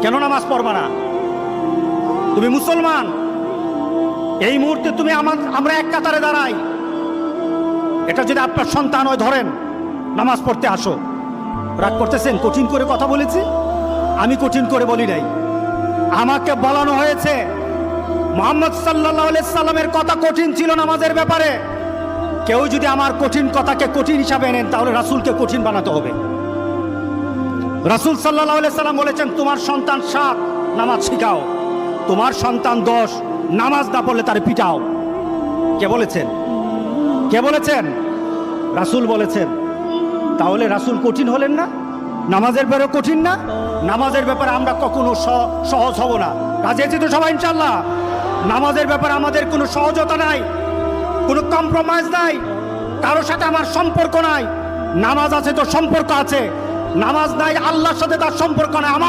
কেন নামাজ পড়বা না? তুমি মুসলমান, এই মুহূর্তে তুমি আমরা এক কাতারে দাঁড়াই, এটা যদি আপনার সন্তান হয় ধরেন নামাজ পড়তে আসো। রাগ করতেছেন? কঠিন করে কথা বলেছি? আমি কঠিন করে বলি নাই। আমাকে বলানো হয়েছে মুহাম্মদ সাল্লাল্লাহু আলাইহি সাল্লামের কথা কঠিন ছিল নামাজের ব্যাপারে। কেউ যদি আমার কঠিন কথাকে কঠিন হিসাবে নেন তাহলে রাসূলকে কঠিন বানাতে হবে। রাসূল সাল্লাল্লাহু আলাইহি সাল্লাম বলেছেন, তোমার সন্তান 7 নামাজ শিখাও, তোমার সন্তান 10 নামাজ না পড়লে তার পিটাও। কে বলেছেন? কে বলেছেন? রাসূল বলেছেন। তাহলে রাসূল কঠিন হলেন না? নামাজের ব্যাপারে কঠিন না? নামাজের ব্যাপারে আমরা কখনো সহজ হব না। রাজি আছি তো সবাই ইনশাআল্লাহ? নামাজের ব্যাপারে আমাদের কোনো সহজতা নাই, কোনো কম্প্রোমাইজ নাই, কারোর সাথে আমার সম্পর্ক নাই। নামাজ আছে তো সম্পর্ক আছে, নামাজ নাই আল্লাহর সাথে তার সম্পর্ক নাই।